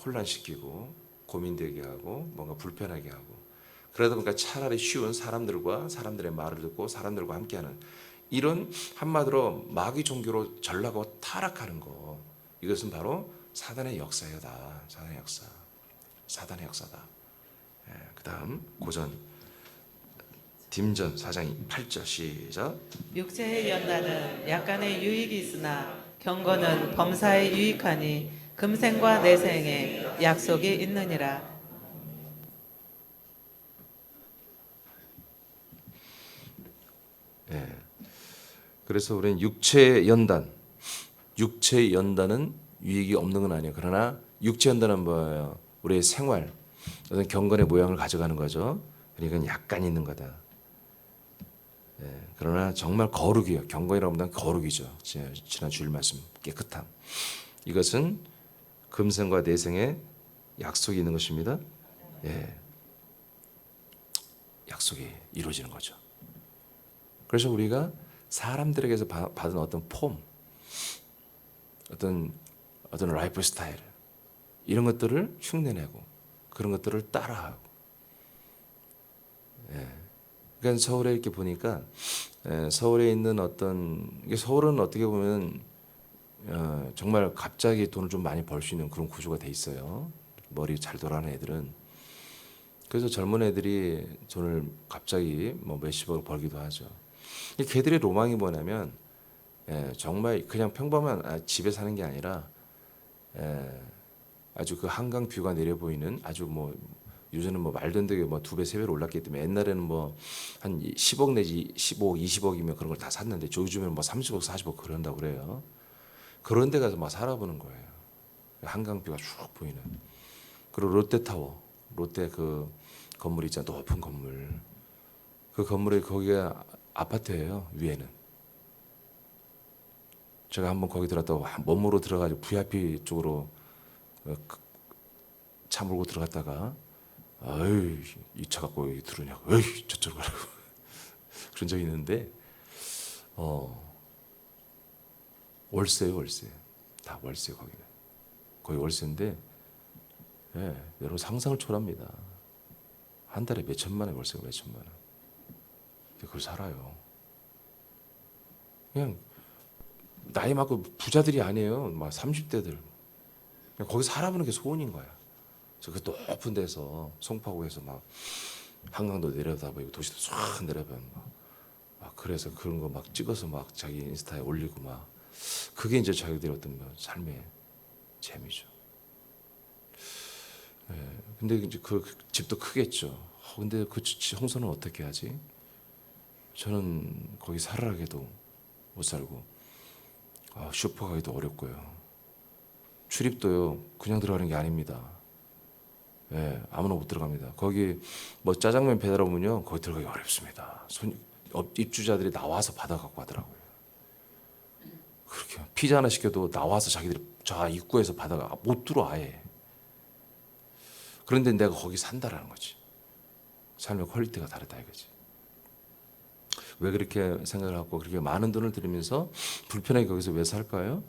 혼란시키고 고민되게 하고 뭔가 불편하게 하고 그러다 보니까 차라리 쉬운 사람들과 사람들의 말을 듣고 사람들과 함께하는 이런 한마디로 마귀 종교로 전락하고 타락하는 거 이것은 바로 사단의 역사이다. 사단의 역사. 사단의 역사다. 그 다음 고전 딤전 4장 8절 시작. 육체의 연단은 약간의 유익이 있으나 경건은 범사에 유익하니 금생과 내생에 약속이 있느니라. 예. 그래서 우리는 육체의 연단, 육체의 연단은 유익이 없는 건 아니에요. 그러나 육체 연단은 뭐예요? 우리의 생활, 어떤 경건의 모양을 가져가는 거죠. 그러니까 약간 있는 거다. 그러나 정말 거룩이요. 경건이라고 하면 거룩이죠. 지난 주일 말씀 깨끗함. 이것은 금생과 내생에 약속이 있는 것입니다. 예. 약속이 이루어지는 거죠. 그래서 우리가 사람들에게서 받은 어떤 폼, 어떤 라이프 스타일 이런 것들을 흉내내고 그런 것들을 따라하고. 예. 그러니까 서울에 이렇게 보니까 서울에 있는 서울은 어떻게 보면 정말 갑자기 돈을 좀 많이 벌 수 있는 그런 구조가 돼 있어요. 머리 잘 돌아가는 애들은. 그래서 젊은 애들이 돈을 갑자기 뭐 몇십억을 벌기도 하죠. 걔들의 로망이 뭐냐면 정말 그냥 평범한 집에 사는 게 아니라 아주 그 한강 뷰가 내려 보이는 아주 뭐 요즘은 뭐 말도 안 되게 뭐 2배, 3배로 올랐기 때문에 옛날에는 뭐 한 10억 내지 15억, 20억이면 그런 걸 다 샀는데 요즘에는 뭐 30억, 40억 그런다고 그래요. 그런 데 가서 막 살아보는 거예요. 한강뷰가 쭉 보이는. 그리고 롯데타워, 롯데 그 건물 있잖아요. 높은 건물. 그 건물에 거기가 아파트예요. 위에는. 제가 한번 거기 들어갔다가 몸으로 들어가지고 VIP 쪽으로 차 몰고 들어갔다가 아유 이 차 갖고 여기 들어오냐고 에이 저쪽으로 가라고 그런 적이 있는데 월세요 월세 다 월세 거기는 거의 월세인데 여러분 상상을 초월합니다. 한 달에 몇 천만 원 월세가 몇 천만 원. 그걸 살아요. 그냥 나이 많고 부자들이 아니에요. 막 30대들. 그냥 거기 살아보는 게 소원인 거야. 그 높은 데서 송파구에서 막 한강도 내려다보고 도시도 쫙 내려보면 막 그래서 그런 거 막 찍어서 막 자기 인스타에 올리고 막 그게 이제 자기들의 어떤 삶의 재미죠. 근데 이제 그 집도 크겠죠. 근데 그 청소는 어떻게 하지? 저는 거기 살아라게도 못 살고 슈퍼 가기도 어렵고요. 출입도요 그냥 들어가는 게 아닙니다. 아무나 못 들어갑니다. 거기 뭐 짜장면 배달 오면요 거기 들어가기 어렵습니다. 입주자들이 나와서 받아갖고 하더라고요. 그렇게 피자 하나 시켜도 나와서 자기들이 저 입구에서 받아가 못 들어 아예. 그런데 내가 거기 산다라는 거지. 삶의 퀄리티가 다르다 이거지. 왜 그렇게 생각을 하고 그렇게 많은 돈을 들이면서 불편하게 거기서 왜 살까요?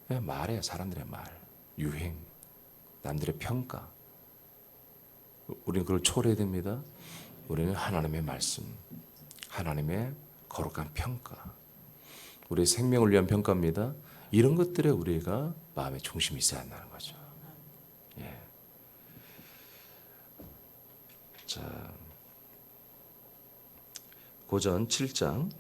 말이에요. 사람들의 말, 유행, 남들의 평가. 우리는 그걸 초월해야 됩니다. 우리는 하나님의 말씀, 하나님의 거룩한 평가, 우리의 생명을 위한 평가입니다. 이런 것들에 우리가 마음의 중심이 있어야 한다는 거죠. 예. 자, 고전 7장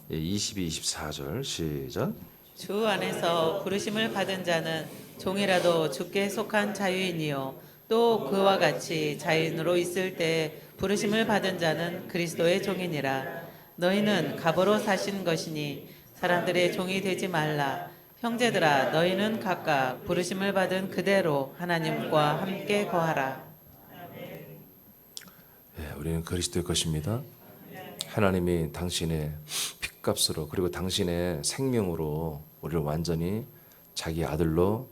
22, 24절 시작. 주 안에서 부르심을 받은 자는 종이라도 주께 속한 자유인이요 또 그와 같이 자유인으로 있을 때 부르심을 받은 자는 그리스도의 종이니라. 너희는 갑으로 사신 것이니 사람들의 종이 되지 말라. 형제들아 너희는 각각 부르심을 받은 그대로 하나님과 함께 거하라. 예, 우리는 그리스도의 것입니다. 하나님이 당신의 핏값으로 그리고 당신의 생명으로 우리를 완전히 자기 아들로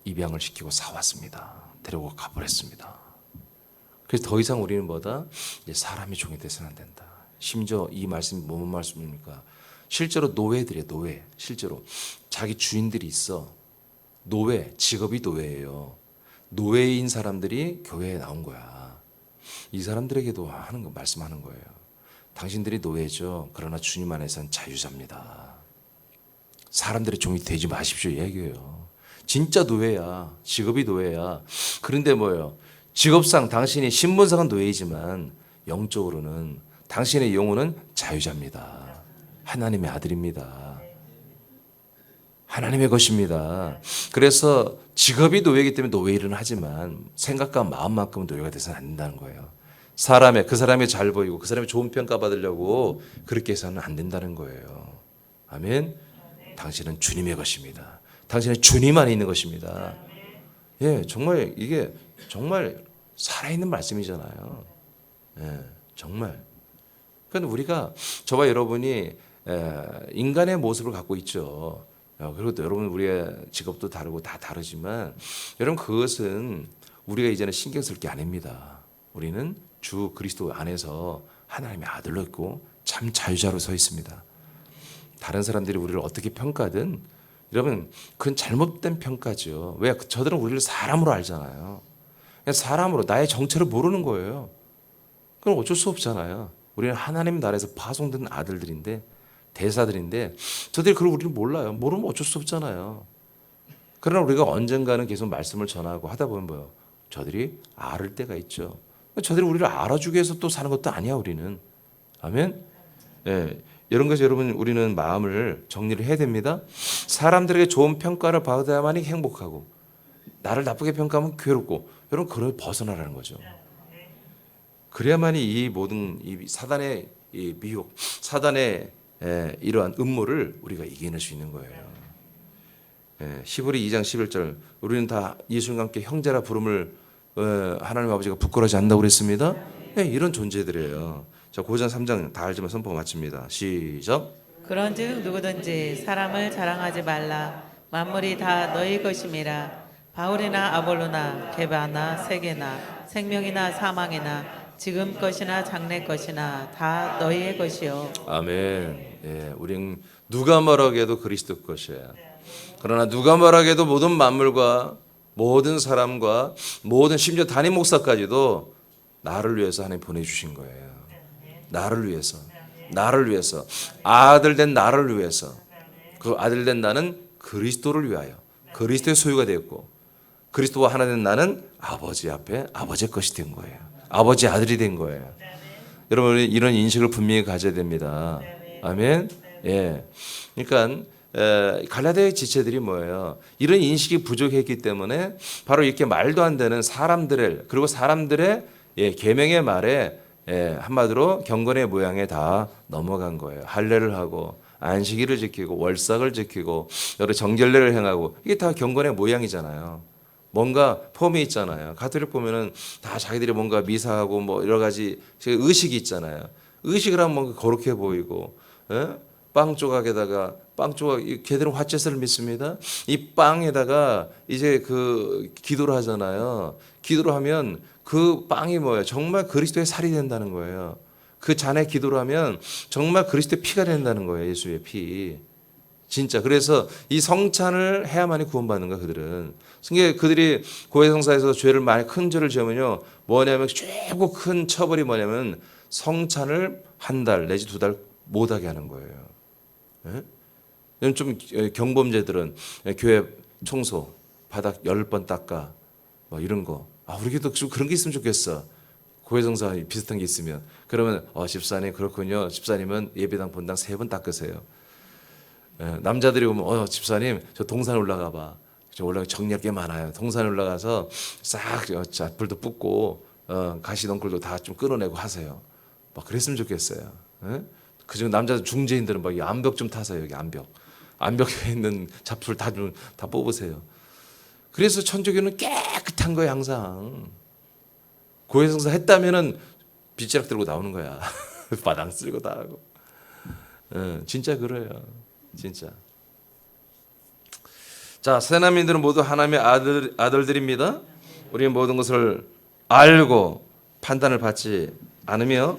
입양을 시키고 사왔습니다. 데리고 가버렸습니다. 그래서 더 이상 우리는 뭐다? 이제 사람이 종이 돼서는 안 된다. 심지어 이 말씀이 뭔 말씀입니까? 실제로 노예들이에요. 노예. 실제로 자기 주인들이 있어. 노예. 직업이 노예예요. 노예인 사람들이 교회에 나온 거야. 이 사람들에게도 하는 거 말씀하는 거예요. 당신들이 노예죠. 그러나 주님 안에서는 자유자입니다. 사람들의 종이 되지 마십시오. 얘기해요. 진짜 노예야. 직업이 노예야. 그런데 뭐예요? 직업상 당신이 신분상은 노예이지만 영적으로는 당신의 영혼은 자유자입니다. 하나님의 아들입니다. 하나님의 것입니다. 그래서 직업이 노예이기 때문에 노예 일은 하지만 생각과 마음만큼은 노예가 돼서는 안 된다는 거예요. 그 사람이 잘 보이고 그 사람이 좋은 평가 받으려고 그렇게 해서는 안 된다는 거예요. 아멘. 당신은 주님의 것입니다. 당신은 주님 안에 있는 것입니다. 예, 정말 이게 정말 살아있는 말씀이잖아요. 예, 정말. 그러니까 우리가 저와 여러분이 인간의 모습을 갖고 있죠. 그리고 또 여러분 우리의 직업도 다르고 다 다르지만 여러분 그것은 우리가 이제는 신경 쓸 게 아닙니다. 우리는 주 그리스도 안에서 하나님의 아들로 있고 참 자유자로 서 있습니다. 다른 사람들이 우리를 어떻게 평가든 여러분 그건 잘못된 평가죠. 왜? 저들은 우리를 사람으로 알잖아요. 그냥 사람으로 나의 정체를 모르는 거예요. 그건 어쩔 수 없잖아요. 우리는 하나님 나라에서 파송된 아들들인데 대사들인데 저들이 그걸 우리를 몰라요. 모르면 어쩔 수 없잖아요. 그러나 우리가 언젠가는 계속 말씀을 전하고 하다 보면 뭐요? 저들이 알을 때가 있죠. 저들이 우리를 알아주기 위해서 또 사는 것도 아니야 우리는. 아멘. 예, 이런 것이 여러분 우리는 마음을 정리를 해야 됩니다. 사람들에게 좋은 평가를 받아야만이 행복하고 나를 나쁘게 평가하면 괴롭고 여러분 그걸 벗어나라는 거죠. 그래야만이 이 모든 이 사단의 이 미혹, 사단의 이러한 음모를 우리가 이겨낼 수 있는 거예요. 히브리 2장 11절 우리는 다 예수님과 함께 형제라 부름을 하나님 아버지가 부끄러워하지 않는다고 그랬습니다. 이런 존재들이에요. 자, 고전 3장 다 알지만 선포 마칩니다. 시작. 그런즉 누구든지 사람을 자랑하지 말라. 만물이 다 너희 것임이라. 바울이나 아볼로나 게바나 세게나 생명이나 사망이나 지금 것이나 장래 것이나 다 너희의 것이요. 아멘. 예, 우린 누가 뭐라게도 그리스도 것이에요. 그러나 누가 뭐라게도 모든 만물과 모든 사람과 모든 심지어 담임 목사까지도 나를 위해서 하나님 보내주신 거예요. 나를 위해서. 나를 위해서. 아들 된 나를 위해서. 그 아들 된 나는 그리스도를 위하여. 그리스도의 소유가 되었고 그리스도와 하나 된 나는 아버지 앞에 아버지의 것이 된 거예요. 아버지 아들이 된 거예요. 여러분 우리 이런 인식을 분명히 가져야 됩니다. 아멘. 예. 그러니까 갈라디아의 지체들이 뭐예요? 이런 인식이 부족했기 때문에 바로 이렇게 말도 안 되는 사람들의 그리고 사람들의 계명의 말에 한마디로 경건의 모양에 다 넘어간 거예요. 할례를 하고 안식일을 지키고 월삭을 지키고 여러 정결례를 행하고 이게 다 경건의 모양이잖아요. 뭔가 폼이 있잖아요. 가톨릭 보면은 다 자기들이 뭔가 미사하고 뭐 여러 가지 의식이 있잖아요. 의식을 하면 뭔가 거룩해 보이고, 빵 조각에다가 빵 조각, 걔들은 화채슬을 믿습니다. 이 빵에다가 이제 그 기도를 하잖아요. 기도를 하면 그 빵이 뭐예요? 정말 그리스도의 살이 된다는 거예요. 그 잔에 기도를 하면 정말 그리스도의 피가 된다는 거예요. 예수의 피. 진짜. 그래서 이 성찬을 해야만이 구원받는 거야, 그들은. 그러니까 그들이 고해성사에서 죄를 많이 큰 죄를 지으면요. 뭐냐면 최고 큰 처벌이 뭐냐면 성찬을 한 달 내지 2달 못하게 하는 거예요. 예? 좀 경범죄들은 교회 청소, 바닥 10번 닦아, 뭐 이런 거. 우리 교회도 그런 게 있으면 좋겠어. 고해성사 비슷한 게 있으면 그러면 집사님 그렇군요. 집사님은 예배당 본당 3번 닦으세요. 남자들이 오면 집사님 저 동산 올라가 봐. 저 올라가 정리할 게 많아요. 동산 올라가서 싹 잡풀도 뽑고 가시덩굴도 다 좀 끌어내고 하세요. 막 그랬으면 좋겠어요. 그중 남자 중재인들은 막 이 암벽 좀 타세요. 여기 암벽에 있는 잡풀 다 뽑으세요. 그래서 천주교는 깨끗한 거예요 항상. 고해성사 했다면은 빗자락 들고 나오는 거야. 마당 쓸고 다 하고. 진짜 그래요. 진짜. 자, 새남인들은 모두 하나님의 아들들입니다. 우리는 모든 것을 알고 판단을 받지 않으며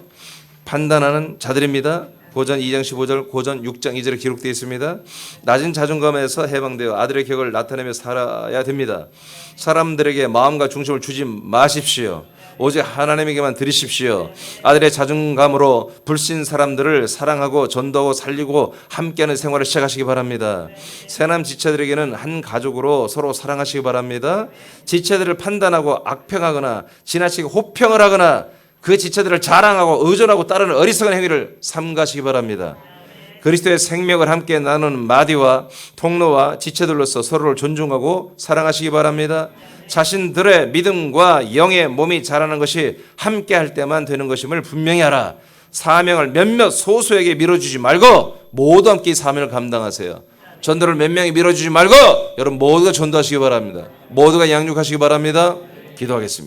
판단하는 자들입니다. 고전 2장 15절, 고전 6장 2절에 기록되어 있습니다. 낮은 자존감에서 해방되어 아들의 격을 나타내며 살아야 됩니다. 사람들에게 마음과 중심을 주지 마십시오. 오직 하나님에게만 드리십시오. 아들의 자존감으로 불신 사람들을 사랑하고 전도하고 살리고 함께하는 생활을 시작하시기 바랍니다. 새남 지체들에게는 한 가족으로 서로 사랑하시기 바랍니다. 지체들을 판단하고 악평하거나 지나치게 호평을 하거나 그 지체들을 자랑하고 의존하고 따르는 어리석은 행위를 삼가시기 바랍니다. 그리스도의 생명을 함께 나누는 마디와 통로와 지체들로서 서로를 존중하고 사랑하시기 바랍니다. 자신들의 믿음과 영의 몸이 자라는 것이 함께 할 때만 되는 것임을 분명히 알아. 사명을 몇몇 소수에게 밀어주지 말고 모두 함께 사명을 감당하세요. 전도를 몇 명이 밀어주지 말고 여러분 모두가 전도하시기 바랍니다. 모두가 양육하시기 바랍니다. 기도하겠습니다.